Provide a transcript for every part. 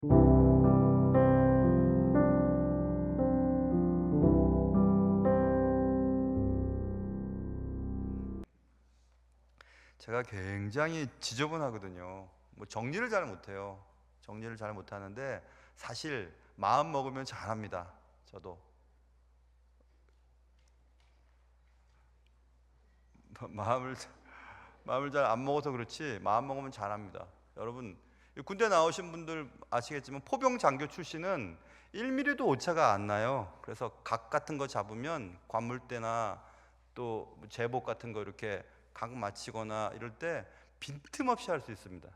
제가 굉장히 지저분하거든요. 뭐 정리를 잘 못해요. 정리를 잘 못하는데 사실 마음 먹으면 잘합니다. 저도 마음을 잘 안 먹어서 그렇지 마음 먹으면 잘합니다. 여러분 군대 나오신 분들 아시겠지만 포병 장교 출신은 1mm도 오차가 안 나요. 그래서 각 같은 거 잡으면 관물대나 또 제복 같은 거 이렇게 각 맞히거나 이럴 때 빈틈없이 할 수 있습니다.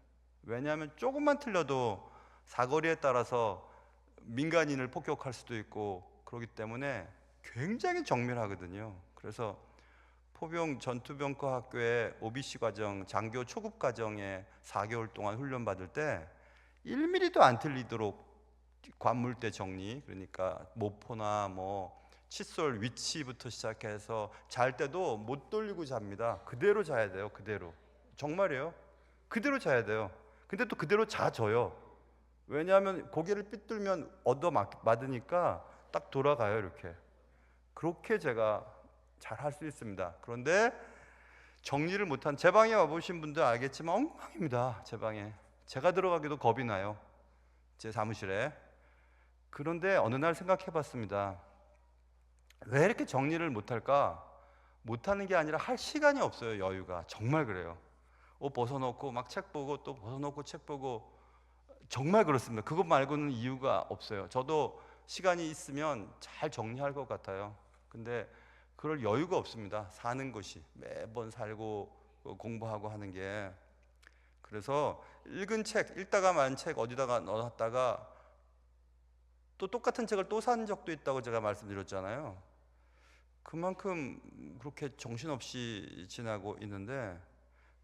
왜냐하면 조금만 틀려도 사거리에 따라서 민간인을 폭격할 수도 있고 그렇기 때문에 굉장히 정밀하거든요. 그래서 포병 전투병과 학교의 OBC 과정, 장교 초급 과정에 4개월 동안 훈련 받을 때 1mm도 안 틀리도록 관물대 정리, 그러니까 모포나 뭐 칫솔 위치부터 시작해서 잘 때도 못 돌리고 잡니다. 그대로 자야 돼요. 그대로. 정말이에요. 그대로 자야 돼요. 근데 또 그대로 자줘요. 왜냐하면 고개를 삐뚤면 얻어 맞으니까 딱 돌아가요. 이렇게. 그렇게 제가 잘 할 수 있습니다. 그런데 정리를 못한, 제 방에 와보신 분들 알겠지만 엉망입니다. 제 방에 제가 들어가기도 겁이 나요. 제 사무실에. 그런데 어느 날 생각해 봤습니다. 왜 이렇게 정리를 못할까? 못하는 게 아니라 할 시간이 없어요. 여유가. 정말 그래요. 옷 벗어놓고 막 책 보고 또 벗어놓고 책 보고, 정말 그렇습니다. 그것 말고는 이유가 없어요. 저도 시간이 있으면 잘 정리할 것 같아요. 근데 그럴 여유가 없습니다. 사는 것이 매번 살고 공부하고 하는 게. 그래서 읽은 책, 읽다가 만 책 어디다가 넣었다가 또 똑같은 책을 또 산 적도 있다고 제가 말씀드렸잖아요. 그만큼 그렇게 정신없이 지나고 있는데,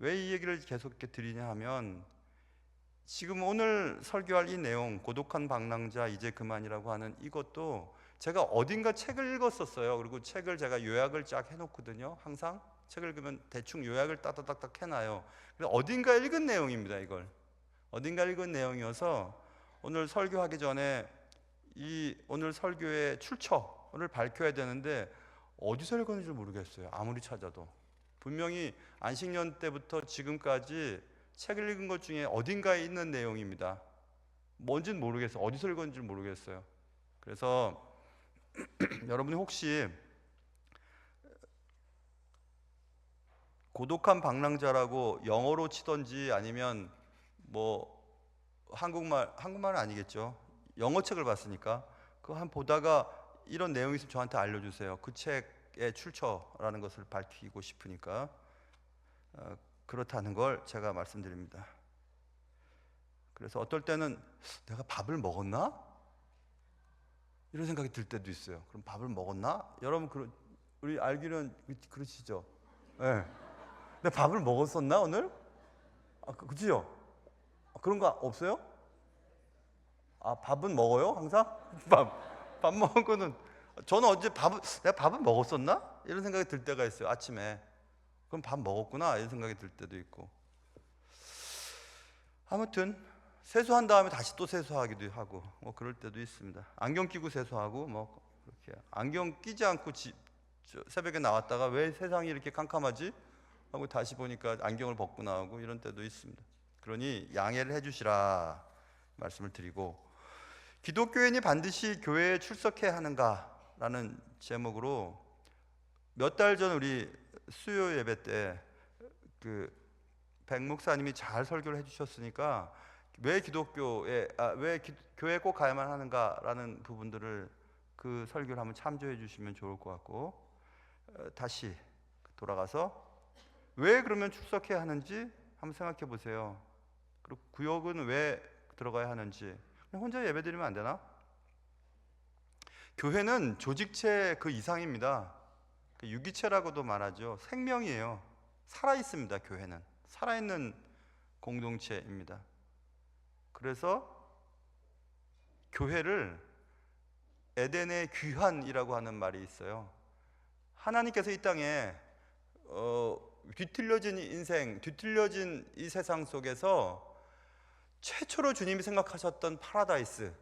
왜 이 얘기를 계속 이렇게 드리냐 하면, 지금 오늘 설교할 이 내용, 고독한 방랑자 이제 그만이라고 하는 이것도 제가 어딘가 책을 읽었었어요. 그리고 책을 제가 요약을 쫙 해놓거든요. 항상 책을 읽으면 대충 요약을 따다닥닥 해놔요. 그래서 어딘가 읽은 내용입니다. 이걸 어딘가 읽은 내용이어서 오늘 설교하기 전에 이 오늘 설교의 출처를 밝혀야 되는데 어디서 읽었는지 모르겠어요. 아무리 찾아도. 분명히 안식년 때부터 지금까지 책을 읽은 것 중에 어딘가에 있는 내용입니다. 뭔지는 모르겠어요. 어디서 읽었는지 모르겠어요. 그래서 여러분이 혹시 고독한 방랑자라고 영어로 치던지 아니면 뭐 한국말은 아니겠죠. 영어 책을 봤으니까 그거 한 보다가 이런 내용이 있으면 저한테 알려주세요. 그 책의 출처라는 것을 밝히고 싶으니까. 그렇다는 걸 제가 말씀드립니다. 그래서 어떨 때는 내가 밥을 먹었나? 이런 생각이 들 때도 있어요. 그럼 밥을 먹었나? 여러분 우리 알기는 그러시죠? 네. 내가 밥을 먹었었나 오늘? 그치요? 그런 거 없어요? 밥은 먹어요 항상? 밥 먹은 거는, 저는 어제 내가 밥을 먹었었나? 이런 생각이 들 때가 있어요. 아침에. 그럼 밥 먹었구나 이런 생각이 들 때도 있고. 아무튼 세수한 다음에 다시 또 세수하기도 하고 뭐 그럴 때도 있습니다. 안경 끼고 세수하고 뭐 그렇게. 안경 끼지 않고 새벽에 나왔다가 왜 세상이 이렇게 캄캄하지? 하고 다시 보니까 안경을 벗고 나오고 이런 때도 있습니다. 그러니 양해를 해주시라 말씀을 드리고, 기독교인이 반드시 교회에 출석해야 하는가라는 제목으로 몇 달 전 우리 수요 예배 때 백 목사님이 잘 설교를 해주셨으니까 왜 교회에 꼭 가야만 하는가라는 부분들을 그 설교를 한번 참조해 주시면 좋을 것 같고, 다시 돌아가서 왜 그러면 출석해야 하는지 한번 생각해 보세요. 그리고 구역은 왜 들어가야 하는지. 그냥 혼자 예배 드리면 안 되나? 교회는 조직체 그 이상입니다. 유기체라고도 말하죠. 생명이에요. 살아있습니다. 교회는 살아있는 공동체입니다. 그래서 교회를 에덴의 귀환이라고 하는 말이 있어요. 하나님께서 이 땅에 뒤틀려진 인생, 뒤틀려진 이 세상 속에서 최초로 주님이 생각하셨던 파라다이스,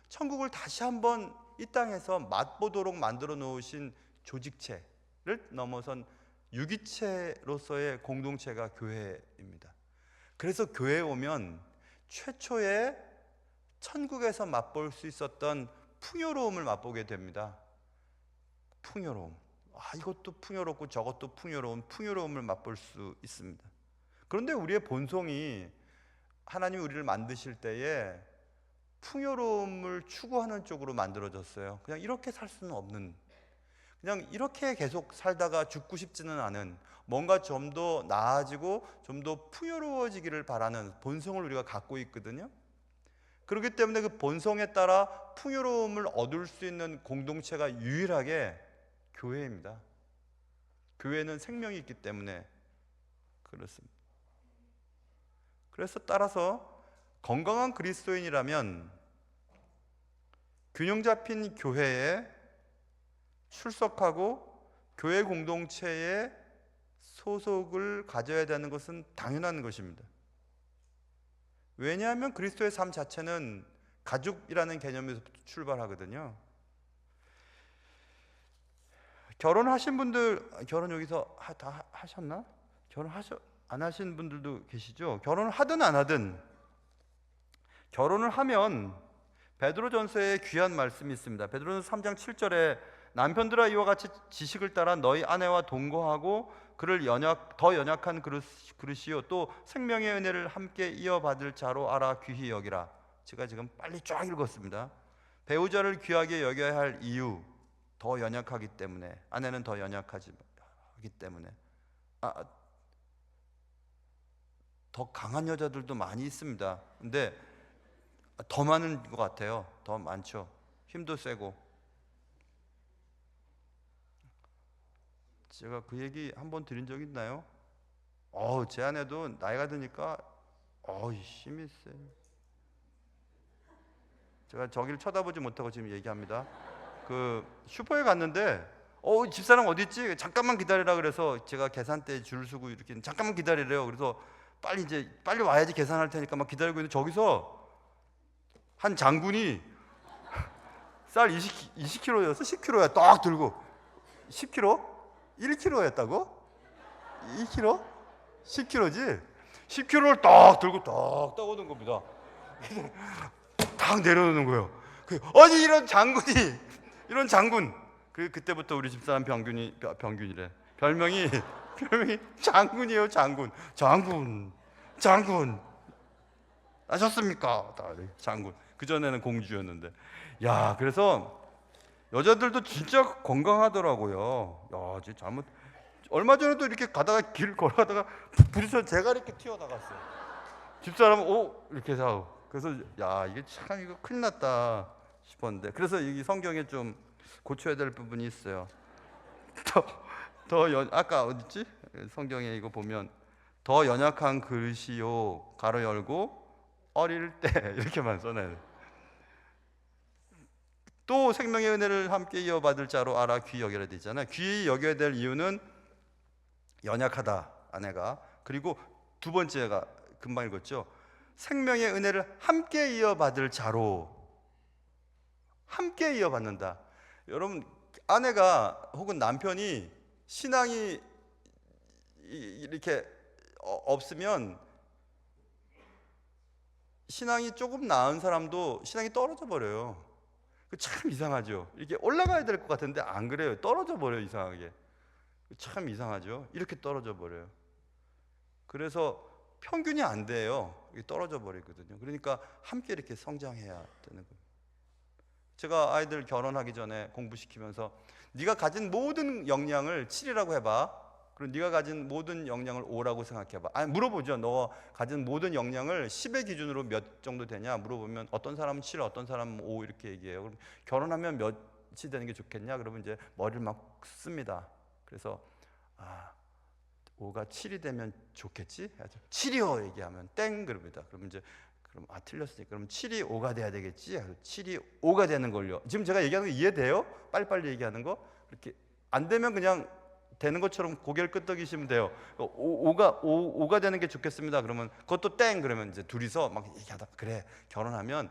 천국을 다시 한번 이 땅에서 맛보도록 만들어 놓으신 조직체를 넘어선 유기체로서의 공동체가 교회입니다. 그래서 교회에 오면 최초의 천국에서 맛볼 수 있었던 풍요로움을 맛보게 됩니다. 풍요로움. 이것도 풍요롭고 저것도 풍요로운 풍요로움을 맛볼 수 있습니다. 그런데 우리의 본성이 하나님이 우리를 만드실 때에 풍요로움을 추구하는 쪽으로 만들어졌어요. 그냥 이렇게 살 수는 없는, 그냥 이렇게 계속 살다가 죽고 싶지는 않은, 뭔가 좀 더 나아지고 좀 더 풍요로워지기를 바라는 본성을 우리가 갖고 있거든요. 그렇기 때문에 그 본성에 따라 풍요로움을 얻을 수 있는 공동체가 유일하게 교회입니다. 교회는 생명이 있기 때문에 그렇습니다. 그래서 따라서 건강한 그리스도인이라면 균형 잡힌 교회에 출석하고 교회 공동체에 소속을 가져야 되는 것은 당연한 것입니다. 왜냐하면 그리스도의 삶 자체는 가족이라는 개념에서부터 출발하거든요. 결혼하신 분들, 결혼 여기서 다 하셨나? 안 하신 분들도 계시죠? 결혼을 하든 안 하든, 결혼을 하면 베드로전서에 귀한 말씀이 있습니다. 베드로전서 3장 7절에 남편들아 이와 같이 지식을 따라 너희 아내와 동거하고 그를 더 연약한 그릇이요 또 생명의 은혜를 함께 이어받을 자로 알아 귀히 여기라. 제가 지금 빨리 쫙 읽었습니다. 배우자를 귀하게 여겨야 할 이유, 더 연약하기 때문에, 아내는 더 연약하기 때문에. 더 강한 여자들도 많이 있습니다. 근데 더 많은 것 같아요. 더 많죠. 힘도 세고. 제가 그 얘기 한번 드린 적 있나요? 제 아내도 나이가 드니까 힘이 세. 제가 저기를 쳐다보지 못하고 지금 얘기합니다. 그 슈퍼에 갔는데 집사람 어디 있지? 잠깐만 기다리라 그래서 제가 계산대에 줄 서고 이렇게 잠깐만 기다리래요. 그래서 빨리 와야지 계산할 테니까 막 기다리고 있는데 저기서 한 장군이 쌀 20kg였어? 10kg야 딱 들고 10kg? 1kg였다고? 2kg? 10kg지? 10kg를 딱 들고 딱 떠오는 겁니다. 딱 내려놓는 거예요. 아니 이런 장군. 그때부터 우리 집사람 병균이래. 별명이 장군이에요. 장군. 아셨습니까? 장군. 그 전에는 공주였는데. 그래서 여자들도 진짜 건강하더라고요. 잘못 얼마 전에도 이렇게 길 걸어가다가 부딪혀 제가 이렇게 튀어나갔어요. 집사람은 이렇게 하고. 그래서 이게 참 이거 큰일 났다 싶었는데, 그래서 이 성경에 좀 고쳐야 될 부분이 있어요. 아까 어딨지? 성경에 이거 보면 더 연약한 그릇이요 가로 열고 어릴 때 이렇게만 써놔요. 또 생명의 은혜를 함께 이어받을 자로 알아 귀히 여겨야 되잖아요. 귀히 여겨야 될 이유는 연약하다 아내가. 그리고 두 번째가 금방 읽었죠. 생명의 은혜를 함께 이어받을 자로. 함께 이어받는다. 여러분, 아내가 혹은 남편이 신앙이 이렇게 없으면, 신앙이 조금 나은 사람도 신앙이 떨어져 버려요. 참 이상하죠. 이렇게 올라가야 될 것 같은데 안 그래요. 떨어져 버려요. 이상하게. 참 이상하죠. 이렇게 떨어져 버려요. 그래서 평균이 안 돼요. 떨어져 버리거든요. 그러니까 함께 이렇게 성장해야 되는 거예요. 제가 아이들 결혼하기 전에 공부시키면서 네가 가진 모든 역량을 7이라고 해봐. 그리고 네가 가진 모든 역량을 5라고 생각해봐. 물어보죠. 너 가진 모든 역량을 10의 기준으로 몇 정도 되냐 물어보면 어떤 사람은 7, 어떤 사람은 5 이렇게 얘기해요. 그럼 결혼하면 몇이 되는 게 좋겠냐? 그러면 이제 머리를 막 씁니다. 그래서 5가 7이 되면 좋겠지? 7이요 얘기하면 땡 그럽니다. 그러면 이제 틀렸으니까 그럼 7이 5가 돼야 되겠지? 7이 5가 되는 걸요. 지금 제가 얘기하는 거 이해돼요? 빨리빨리 얘기하는 거? 이렇게 안 되면 그냥 되는 것처럼 고개를 끄덕이시면 돼요. 5가 되는 게 좋겠습니다. 그러면 그것도 땡 그러면 이제 둘이서 막 얘기하다 그래 결혼하면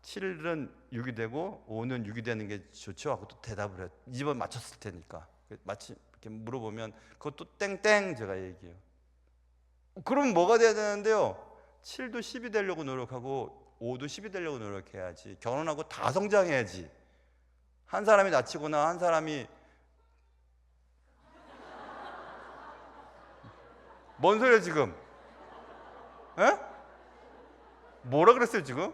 7은 6이 되고 5는 6이 되는 게 좋죠 하고 또 대답을 해요. 2번 맞췄을 테니까. 마치 이렇게 물어보면 그것도 땡땡 제가 얘기해요. 그럼 뭐가 돼야 되는데요? 7도 10이 되려고 노력하고 5도 10이 되려고 노력해야지. 결혼하고 다 성장해야지. 한 사람이 낳치거나 한 사람이 뭔 소리야 지금? 에? 뭐라 그랬어요 지금?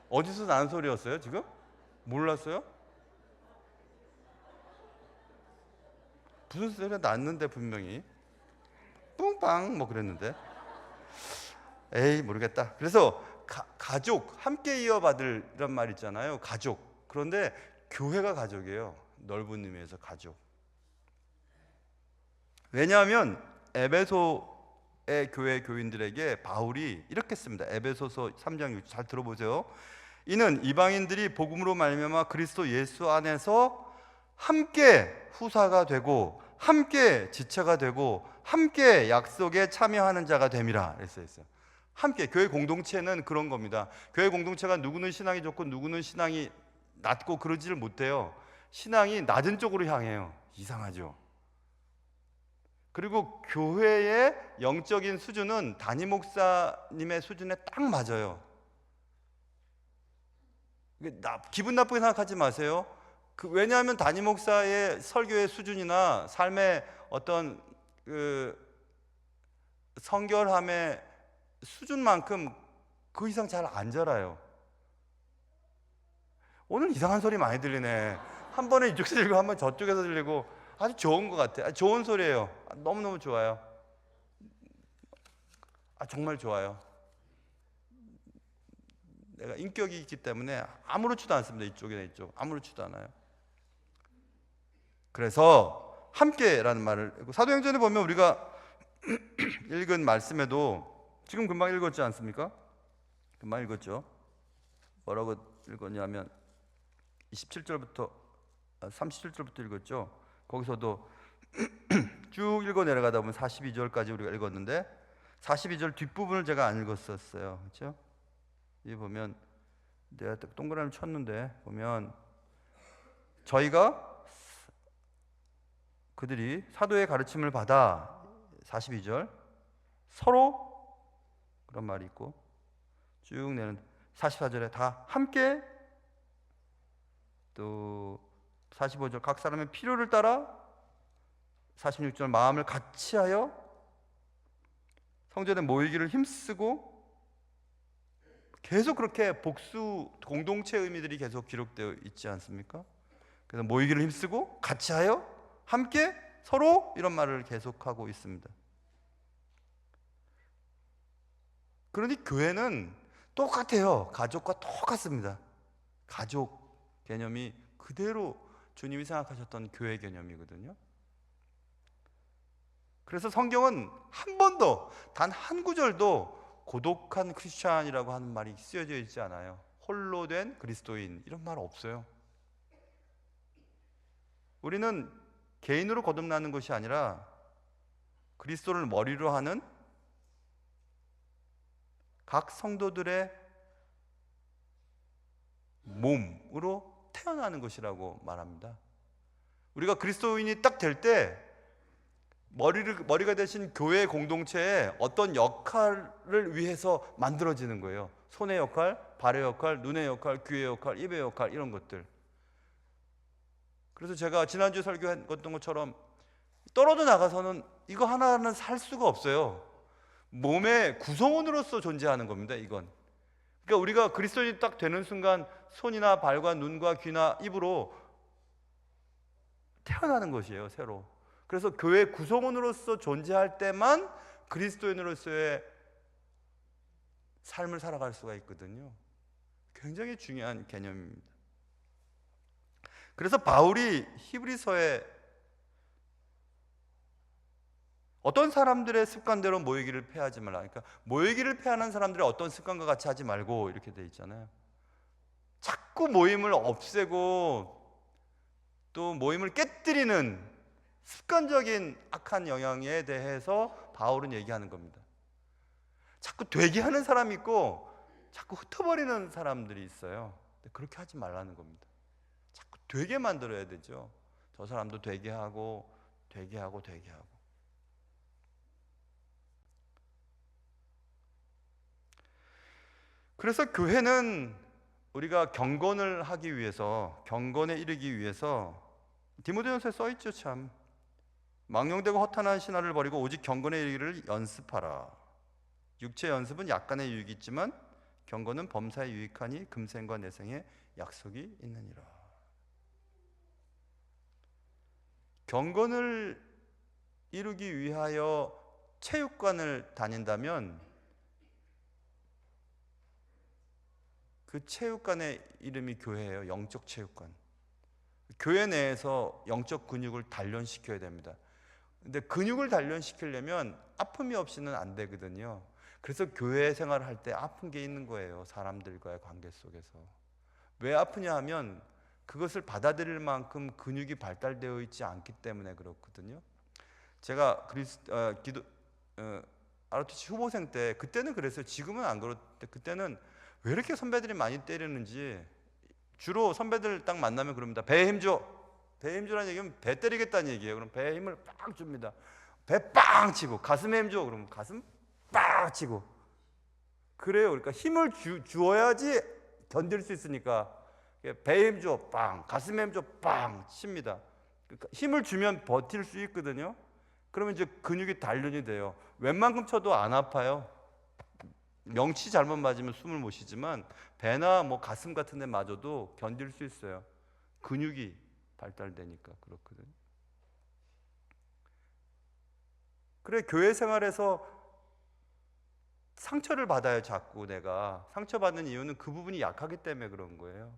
어디서 나는 소리였어요 지금? 몰랐어요? 무슨 소리가 났는데 분명히 뿡빵 뭐 그랬는데 에이 모르겠다. 그래서 가족 함께 이어받을 이런 말 있잖아요. 가족. 그런데 교회가 가족이에요. 넓은 의미에서 가족. 왜냐하면 에베소의 교회 교인들에게 바울이 이렇게 씁니다. 에베소서 3장 6절 잘 들어보세요. 이는 이방인들이 복음으로 말미암아 그리스도 예수 안에서 함께 후사가 되고 함께 지체가 되고 함께 약속에 참여하는 자가 됨이라 했어요. 함께 교회 공동체는 그런 겁니다. 교회 공동체가 누구는 신앙이 좋고 누구는 신앙이 낮고 그러지를 못해요. 신앙이 낮은 쪽으로 향해요. 이상하죠. 그리고 교회의 영적인 수준은 담임 목사님의 수준에 딱 맞아요. 기분 나쁘게 생각하지 마세요. 왜냐하면 담임 목사의 설교의 수준이나 삶의 어떤 성결함의 수준만큼 그 이상 잘 안 자라요. 오늘 이상한 소리 많이 들리네. 한 번에 이쪽에서 들리고 한 번 저쪽에서 들리고 아주 좋은 것 같아요. 좋은 소리예요. 너무너무 좋아요. 정말 좋아요. 내가 인격이 있기 때문에 아무렇지도 않습니다. 이쪽이나 이쪽 아무렇지도 않아요. 그래서 함께라는 말을 사도행전에 보면 우리가 읽은 말씀에도 지금 금방 읽었지 않습니까? 금방 읽었죠. 뭐라고 읽었냐면 27절부터 37절부터 읽었죠. 거기서도 쭉 읽어 내려가다 보면 42절까지 우리가 읽었는데 42절 뒷부분을 제가 안 읽었었어요. 그렇죠? 여기 보면 내가 동그라미 쳤는데 보면 저희가 그들이 사도의 가르침을 받아 42절 서로 그런 말이 있고 쭉 내는 44절에 다 함께 또 45절 각 사람의 필요를 따라 46절 마음을 같이하여 성전에 모이기를 힘쓰고 계속 그렇게 복수 공동체 의미들이 계속 기록되어 있지 않습니까? 그래서 모이기를 힘쓰고 같이하여 함께 서로 이런 말을 계속하고 있습니다. 그러니 교회는 똑같아요. 가족과 똑같습니다. 가족 개념이 그대로 주님이 생각하셨던 교회 개념이거든요. 그래서 성경은 한 번도 단 한 구절도 고독한 크리스찬이라고 하는 말이 쓰여져 있지 않아요. 홀로 된 그리스도인 이런 말 없어요. 우리는 개인으로 거듭나는 것이 아니라 그리스도를 머리로 하는 각 성도들의 몸으로 태어나는 것이라고 말합니다. 우리가 그리스도인이 딱 될 때 머리가 되신 교회 공동체에 어떤 역할을 위해서 만들어지는 거예요. 손의 역할, 발의 역할, 눈의 역할, 귀의 역할, 입의 역할 이런 것들. 그래서 제가 지난주에 설교했던 것처럼 떨어져 나가서는 이거 하나는 살 수가 없어요. 몸의 구성원으로서 존재하는 겁니다. 이건. 그러니까 우리가 그리스도인이 딱 되는 순간 손이나 발과 눈과 귀나 입으로 태어나는 것이에요. 새로. 그래서 교회 구성원으로서 존재할 때만 그리스도인으로서의 삶을 살아갈 수가 있거든요. 굉장히 중요한 개념입니다. 그래서 바울이 히브리서에 어떤 사람들의 습관대로 모이기를 패하지 말라. 그러니까 모이기를 패하는 사람들의 어떤 습관과 같이 하지 말고 이렇게 돼 있잖아요. 자꾸 모임을 없애고 또 모임을 깨뜨리는 습관적인 악한 영향에 대해서 바울은 얘기하는 겁니다. 자꾸 되게 하는 사람이 있고 자꾸 흩어버리는 사람들이 있어요. 근데 그렇게 하지 말라는 겁니다. 자꾸 되게 만들어야 되죠. 저 사람도 되게 하고 되게 하고 되게 하고. 그래서 교회는 우리가 경건을 하기 위해서, 경건에 이르기 위해서 디모데전서에 써 있죠. 참 망령되고 허탄한 신화를 버리고 오직 경건에 이르기를 연습하라. 육체 연습은 약간의 유익이 있지만 경건은 범사에 유익하니 금생과 내생에 약속이 있느니라. 경건을 이루기 위하여 체육관을 다닌다면 그 체육관의 이름이 교회예요. 영적 체육관. 교회 내에서 영적 근육을 단련시켜야 됩니다. 근데 근육을 단련시키려면 아픔이 없이는 안 되거든요. 그래서 교회 생활을 할 때 아픈 게 있는 거예요. 사람들과의 관계 속에서. 왜 아프냐 하면 그것을 받아들일 만큼 근육이 발달되어 있지 않기 때문에 그렇거든요. 제가 ROTC 후보생 때 그때는 그랬어요. 지금은 안 그렇대. 그때는 왜 이렇게 선배들이 많이 때리는지 주로 선배들 딱 만나면 그럽니다. 배에 힘줘. 배에 힘주라는 얘기는 배 때리겠다는 얘기예요. 그럼 배에 힘을 빵 줍니다. 배 빵 치고. 가슴에 힘줘. 그러면 가슴 빵 치고. 그래요. 그러니까 힘을 주어야지 견딜 수 있으니까 배에 힘줘 빵, 가슴에 힘줘 빵 칩니다. 그러니까 힘을 주면 버틸 수 있거든요. 그러면 이제 근육이 단련이 돼요. 웬만큼 쳐도 안 아파요. 명치 잘못 맞으면 숨을 못 쉬지만 배나 뭐 가슴 같은 데 맞아도 견딜 수 있어요. 근육이 발달되니까 그렇거든요. 그래 교회 생활에서 상처를 받아요. 자꾸 내가 상처받는 이유는 그 부분이 약하기 때문에 그런 거예요.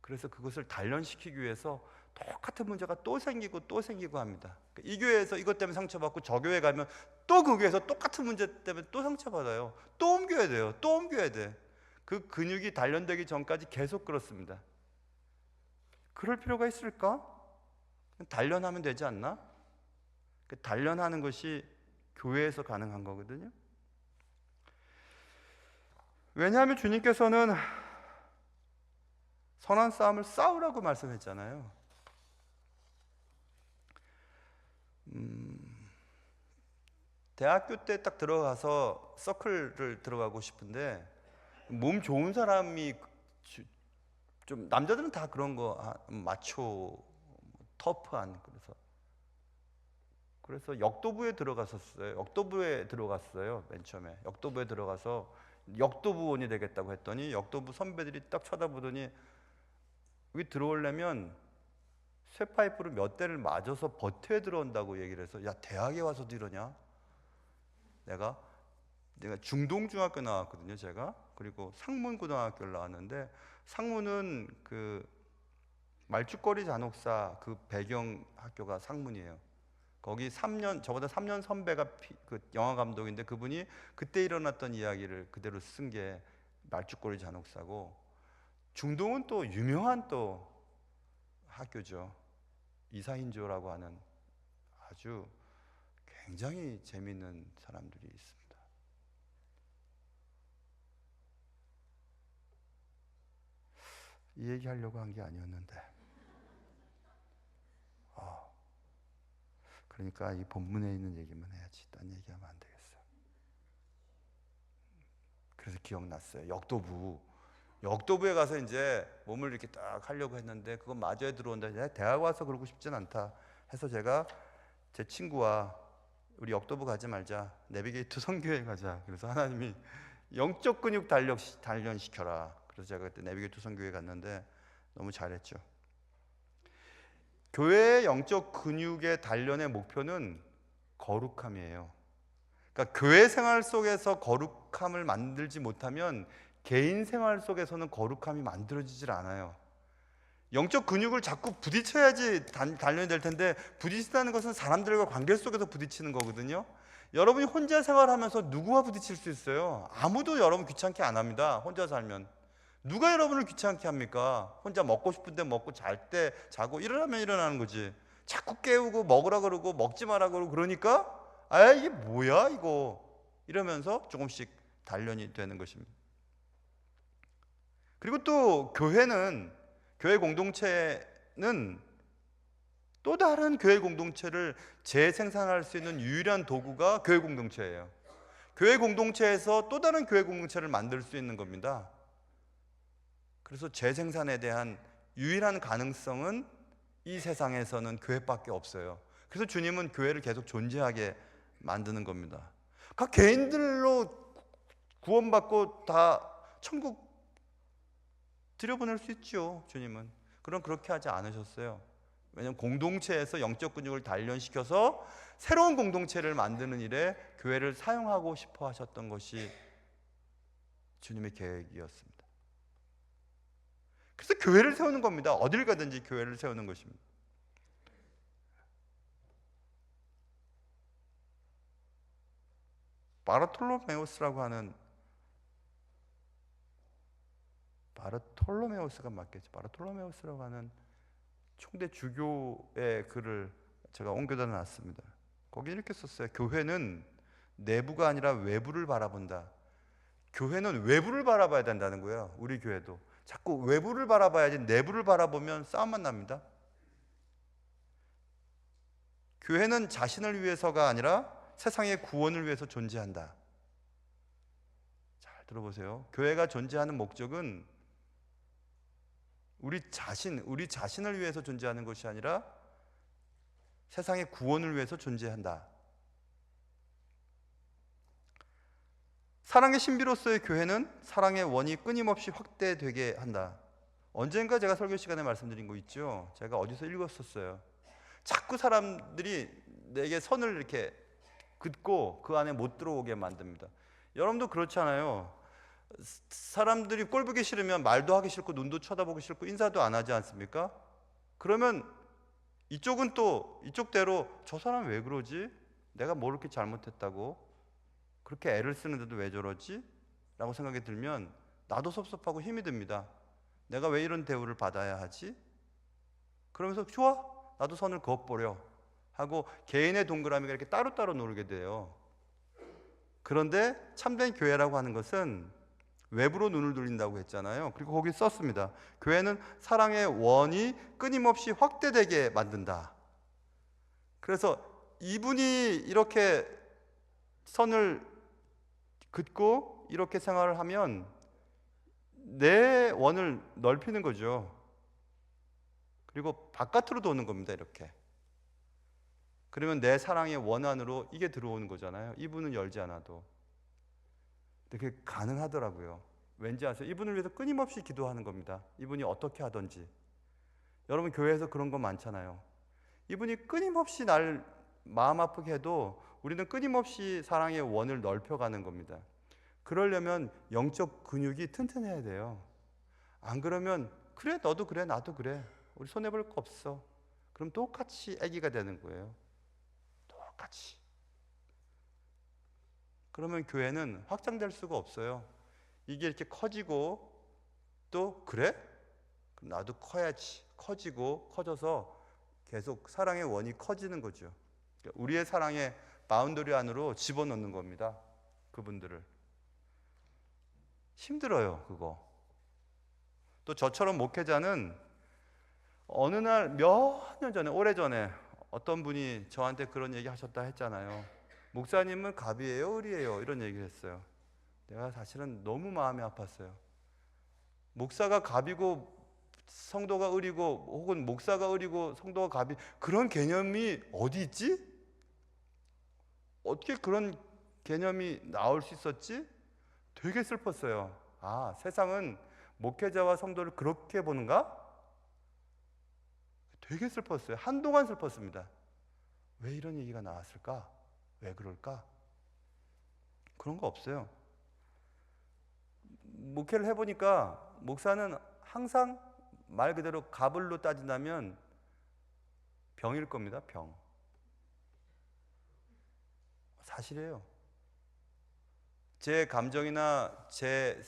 그래서 그것을 단련시키기 위해서 똑같은 문제가 또 생기고 또 생기고 합니다. 이 교회에서 이것 때문에 상처받고 저 교회 가면 또 그 교회에서 똑같은 문제 때문에 또 상처받아요. 또 옮겨야 돼요. 또 옮겨야 돼. 그 근육이 단련되기 전까지 계속 그렇습니다. 그럴 필요가 있을까? 단련하면 되지 않나? 단련하는 것이 교회에서 가능한 거거든요. 왜냐하면 주님께서는 선한 싸움을 싸우라고 말씀했잖아요. 대학교 때 딱 들어가서 서클을 들어가고 싶은데 몸 좋은 사람이 좀 남자들은 다 그런 거 마초 터프한 그래서 역도부에 들어갔었어요. 역도부에 들어갔어요. 맨 처음에 역도부에 들어가서 역도부원이 되겠다고 했더니 역도부 선배들이 딱 쳐다보더니 여기 들어오려면 쇠파이프를 몇 대를 맞아서 버텨야 들어온다고 얘기를 해서 야 대학에 와서도 이러냐? 내가 중동중학교 나왔거든요. 제가 그리고 상문고등학교를 나왔는데 상문은 그 말죽거리 잔혹사 그 배경 학교가 상문이에요. 거기 3년 저보다 3년 선배가 그 영화 감독인데 그분이 그때 일어났던 이야기를 그대로 쓴 게 말죽거리 잔혹사고 중동은 또 유명한 또 학교죠. 이사힌조라고 하는 아주 굉장히 재미있는 사람들이 있습니다. 이 얘기 하려고 한 게 아니었는데 그러니까 이 본문에 있는 얘기만 해야지 딴 얘기하면 안 되겠어요. 그래서 기억났어요. 역도부에 가서 이제 몸을 이렇게 딱 하려고 했는데 그거 맞아야 들어온다. 대학 와서 그러고 싶진 않다 해서 제가 제 친구와 우리 역도부 가지 말자. 내비게이터 선교회 가자. 그래서 하나님이 영적 근육 단련시켜라. 그래서 제가 그때 내비게이터 선교회 갔는데 너무 잘했죠. 교회의 영적 근육의 단련의 목표는 거룩함이에요. 그러니까 교회 생활 속에서 거룩함을 만들지 못하면 개인 생활 속에서는 거룩함이 만들어지질 않아요. 영적 근육을 자꾸 부딪혀야지 단련이 될 텐데 부딪힌다는 것은 사람들과 관계 속에서 부딪히는 거거든요. 여러분이 혼자 생활하면서 누구와 부딪힐 수 있어요? 아무도 여러분 귀찮게 안 합니다. 혼자 살면. 누가 여러분을 귀찮게 합니까? 혼자 먹고 싶은데 먹고 잘 때 자고 일어나면 일어나는 거지. 자꾸 깨우고 먹으라 그러고 먹지 마라 그러고 그러니까 아 이게 뭐야 이거 이러면서 조금씩 단련이 되는 것입니다. 그리고 또 교회 공동체는 또 다른 교회 공동체를 재생산할 수 있는 유일한 도구가 교회 공동체예요. 교회 공동체에서 또 다른 교회 공동체를 만들 수 있는 겁니다. 그래서 재생산에 대한 유일한 가능성은 이 세상에서는 교회밖에 없어요. 그래서 주님은 교회를 계속 존재하게 만드는 겁니다. 각 개인들로 구원받고 다 천국 들여보낼 수 있죠. 주님은. 그럼 그렇게 하지 않으셨어요. 왜냐하면 공동체에서 영적 근육을 단련시켜서 새로운 공동체를 만드는 일에 교회를 사용하고 싶어 하셨던 것이 주님의 계획이었습니다. 그래서 교회를 세우는 겁니다. 어딜 가든지 교회를 세우는 것입니다. 바르톨로메우스라고 하는 바르톨로메우스가 맞겠죠. 바르톨로메우스라고 하는 총대 주교의 글을 제가 옮겨다 놨습니다. 거기 이렇게 썼어요. 교회는 내부가 아니라 외부를 바라본다. 교회는 외부를 바라봐야 된다는 거예요. 우리 교회도 자꾸 외부를 바라봐야지 내부를 바라보면 싸움만 납니다. 교회는 자신을 위해서가 아니라 세상의 구원을 위해서 존재한다. 잘 들어보세요. 교회가 존재하는 목적은 우리 자신을 위해서 존재하는 것이 아니라 세상의 구원을 위해서 존재한다. 사랑의 신비로서의 교회는 사랑의 원이 끊임없이 확대되게 한다. 언젠가 제가 설교 시간에 말씀드린 거 있죠. 제가 어디서 읽었었어요. 자꾸 사람들이 내게 선을 이렇게 긋고 그 안에 못 들어오게 만듭니다. 여러분도 그렇잖아요. 사람들이 꼴 보기 싫으면 말도 하기 싫고 눈도 쳐다보기 싫고 인사도 안 하지 않습니까? 그러면 이쪽은 또 이쪽대로 저 사람 왜 그러지? 내가 뭘 이렇게 잘못했다고? 그렇게 애를 쓰는데도 왜 저러지? 라고 생각이 들면 나도 섭섭하고 힘이 듭니다. 내가 왜 이런 대우를 받아야 하지? 그러면서 좋아, 나도 선을 그어버려 하고 개인의 동그라미가 이렇게 따로따로 놀게 돼요. 그런데 참된 교회라고 하는 것은 외부로 눈을 돌린다고 했잖아요. 그리고 거기 썼습니다. 교회는 사랑의 원이 끊임없이 확대되게 만든다. 그래서 이분이 이렇게 선을 긋고 이렇게 생활을 하면 내 원을 넓히는 거죠. 그리고 바깥으로 도는 겁니다. 이렇게. 그러면 내 사랑의 원 안으로 이게 들어오는 거잖아요. 이분은 열지 않아도. 근데 그게 가능하더라고요. 왠지 아세요? 이분을 위해서 끊임없이 기도하는 겁니다. 이분이 어떻게 하든지. 여러분 교회에서 그런 거 많잖아요. 이분이 끊임없이 날 마음 아프게 해도 우리는 끊임없이 사랑의 원을 넓혀가는 겁니다. 그러려면 영적 근육이 튼튼해야 돼요. 안 그러면 그래 너도 그래 나도 그래 우리 손해볼 거 없어. 그럼 똑같이 아기가 되는 거예요. 똑같이. 그러면 교회는 확장될 수가 없어요. 이게 이렇게 커지고 또 그래? 그럼 나도 커야지. 커지고 커져서 계속 사랑의 원이 커지는 거죠. 우리의 사랑의 바운더리 안으로 집어넣는 겁니다. 그분들을. 힘들어요, 그거. 또 저처럼 목회자는 어느 날 몇 년 전에, 오래전에 어떤 분이 저한테 그런 얘기 하셨다 했잖아요. 목사님은 갑이에요, 을이에요? 이런 얘기를 했어요. 내가 사실은 너무 마음이 아팠어요. 목사가 갑이고 성도가 을이고 혹은 목사가 을이고 성도가 갑이 그런 개념이 어디 있지? 어떻게 그런 개념이 나올 수 있었지? 되게 슬펐어요. 아, 세상은 목회자와 성도를 그렇게 보는가? 되게 슬펐어요. 한동안 슬펐습니다. 왜 이런 얘기가 나왔을까? 왜 그럴까? 그런 거 없어요. 목회를 해보니까 목사는 항상 말 그대로 갑을로 따진다면 병일 겁니다. 병. 사실이에요. 제 감정이나 제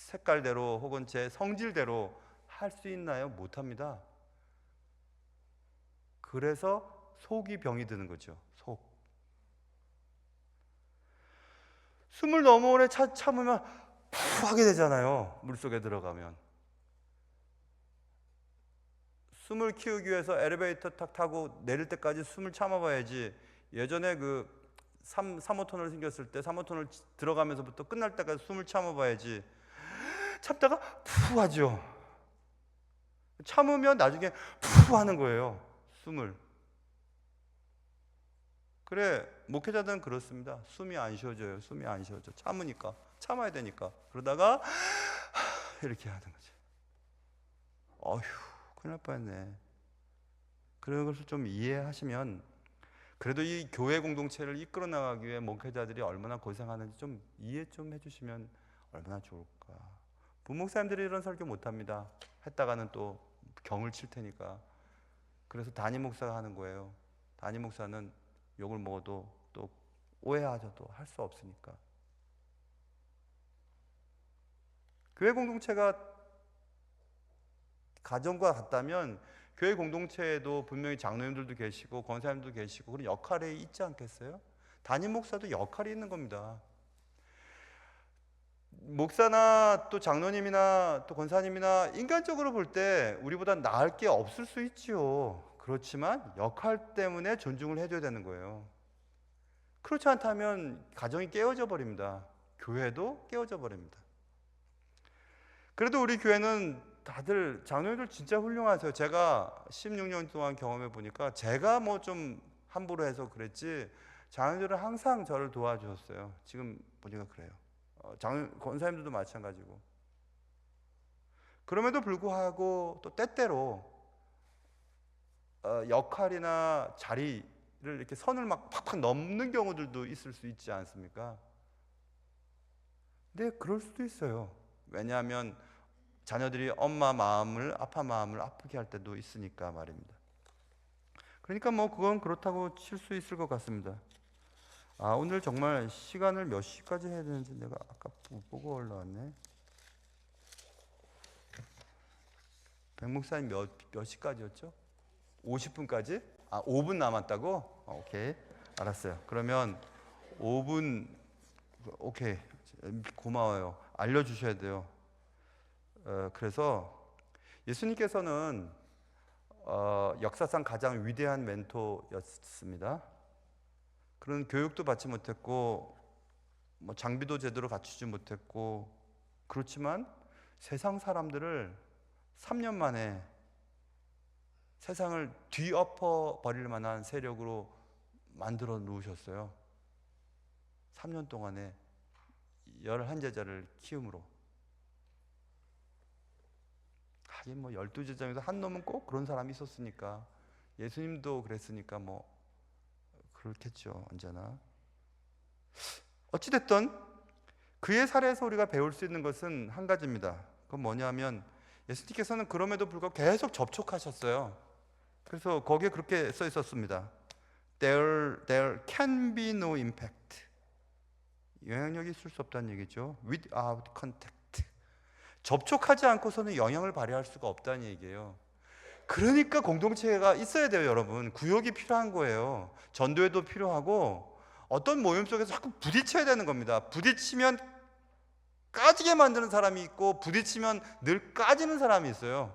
색깔대로 혹은 제 성질대로 할 수 있나요? 못합니다. 그래서 속이 병이 드는 거죠. 속. 숨을 너무 오래 참으면 푸 하게 되잖아요. 물속에 들어가면. 숨을 키우기 위해서 엘리베이터 탁 타고 내릴 때까지 숨을 참아봐야지. 예전에 그 3호 터널 생겼을 때 3호 터널 들어가면서부터 끝날 때까지 숨을 참아봐야지. 참다가 푸 하죠. 참으면 나중에 푸 하는 거예요. 숨을. 그래, 목회자들은 그렇습니다. 숨이 안 쉬어져요. 숨이 안 쉬어져. 참으니까. 참아야 되니까. 그러다가 이렇게 하는 거죠. 어휴, 큰일 날 뻔했네. 그런 것을 좀 이해하시면, 그래도 이 교회 공동체를 이끌어 나가기 위해 목회자들이 얼마나 고생하는지 좀 이해 좀 해주시면 얼마나 좋을까. 부목사님들이 이런 설교 못합니다. 했다가는 또 경을 칠 테니까. 그래서 담임 목사가 하는 거예요. 담임 목사는 욕을 먹어도 또 오해하셔도 할 수 없으니까. 교회 공동체가 가정과 같다면 교회 공동체에도 분명히 장로님들도 계시고 권사님도 계시고 그런 역할이 있지 않겠어요? 담임 목사도 역할이 있는 겁니다. 목사나 또 장로님이나 또 권사님이나 인간적으로 볼 때 우리보다 나을 게 없을 수 있지요. 그렇지만 역할 때문에 존중을 해줘야 되는 거예요. 그렇지 않다면 가정이 깨어져 버립니다. 교회도 깨어져 버립니다. 그래도 우리 교회는 다들 장로님들 진짜 훌륭하세요. 제가 16년 동안 경험해 보니까 제가 뭐 좀 함부로 해서 그랬지 장로님들은 항상 저를 도와주셨어요. 지금 보니까 그래요. 권사님들도 마찬가지고. 그럼에도 불구하고 또 때때로 역할이나 자리를 이렇게 선을 막 팍팍 넘는 경우들도 있을 수 있지 않습니까? 근데 그럴 수도 있어요. 왜냐하면 자녀들이 엄마 마음을, 아빠 마음을 아프게 할 때도 있으니까 말입니다. 그러니까 뭐 그건 그렇다고 칠 수 있을 것 같습니다. 오늘 정말 시간을 몇 시까지 해야 되는지 내가 아까 못 보고 올라왔네. 백 목사님 몇 시까지였죠? 50분까지? 5분 남았다고? 오케이, 알았어요. 그러면 5분, 오케이, 고마워요. 알려주셔야 돼요. 그래서 예수님께서는 역사상 가장 위대한 멘토였습니다. 그런 교육도 받지 못했고 뭐 장비도 제대로 갖추지 못했고 그렇지만 세상 사람들을 3년 만에 세상을 뒤엎어 버릴 만한 세력으로 만들어 놓으셨어요. 3년 동안에 11제자를 키움으로. 하긴 뭐 12제자 중에서 한 놈은 꼭 그런 사람이 있었으니까 예수님도 그랬으니까 뭐 그렇겠죠. 언제나. 어찌됐든 그의 사례에서 우리가 배울 수 있는 것은 한 가지입니다. 그건 뭐냐면 예수님께서는 그럼에도 불구하고 계속 접촉하셨어요. 그래서 거기에 그렇게 써 있었습니다. There can be no impact. 영향력이 있을 수 없다는 얘기죠. Without contact. 접촉하지 않고서는 영향을 발휘할 수가 없다는 얘기예요. 그러니까 공동체가 있어야 돼요, 여러분. 구역이 필요한 거예요. 전도회도 필요하고 어떤 모임 속에서 자꾸 부딪혀야 되는 겁니다. 부딪히면 까지게 만드는 사람이 있고 부딪히면 늘 까지는 사람이 있어요.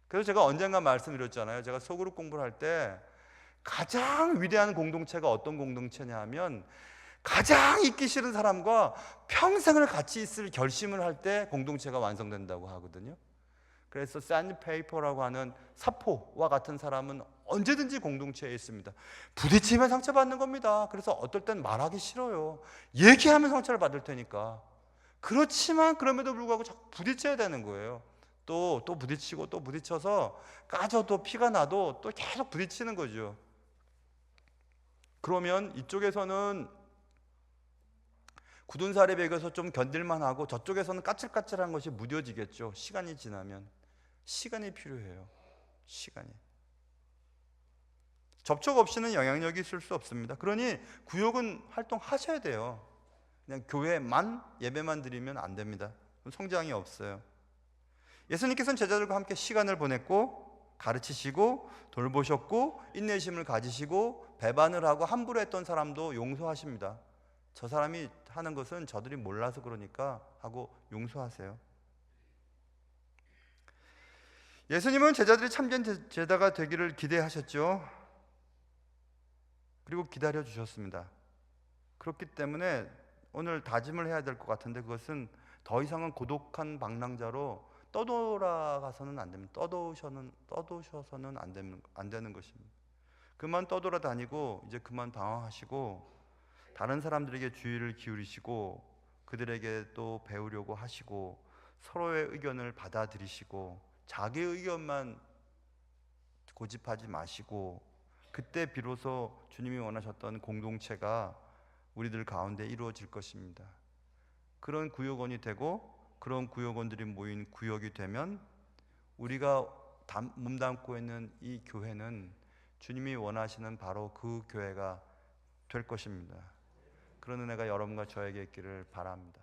그래서 제가 언젠가 말씀드렸잖아요. 제가 소그룹 공부를 할 때 가장 위대한 공동체가 어떤 공동체냐 하면 가장 있기 싫은 사람과 평생을 같이 있을 결심을 할 때 공동체가 완성된다고 하거든요. 그래서 샌드페이퍼라고 하는 사포와 같은 사람은 언제든지 공동체에 있습니다. 부딪히면 상처받는 겁니다. 그래서 어떨 땐 말하기 싫어요. 얘기하면 상처를 받을 테니까. 그렇지만 그럼에도 불구하고 자꾸 부딪혀야 되는 거예요. 또 부딪히고 또 부딪혀서 까져도 피가 나도 또 계속 부딪히는 거죠. 그러면 이쪽에서는 굳은 살에 베겨서 좀 견딜만 하고 저쪽에서는 까칠까칠한 것이 무뎌지겠죠. 시간이 지나면. 시간이 필요해요. 시간이. 접촉 없이는 영향력이 있을 수 없습니다. 그러니 구역은 활동하셔야 돼요. 그냥 교회만 예배만 드리면 안 됩니다. 성장이 없어요. 예수님께서는 제자들과 함께 시간을 보냈고 가르치시고 돌보셨고 인내심을 가지시고 배반을 하고 함부로 했던 사람도 용서하십니다. 저 사람이 하는 것은 저들이 몰라서 그러니까 하고 용서하세요. 예수님은 제자들이 참된 제자가 되기를 기대하셨죠. 그리고 기다려 주셨습니다. 그렇기 때문에 오늘 다짐을 해야 될 것 같은데, 그것은 더 이상은 고독한 방랑자로 떠돌아가서는 안 됩니다. 떠도셔서는 안 되는 것입니다. 그만 떠돌아다니고 이제 그만 방황하시고 다른 사람들에게 주의를 기울이시고 그들에게 또 배우려고 하시고 서로의 의견을 받아들이시고 자기 의견만 고집하지 마시고, 그때 비로소 주님이 원하셨던 공동체가 우리들 가운데 이루어질 것입니다. 그런 구역원이 되고 그런 구역원들이 모인 구역이 되면 우리가 몸담고 있는 이 교회는 주님이 원하시는 바로 그 교회가 될 것입니다. 그런 은혜가 여러분과 저에게 있기를 바랍니다.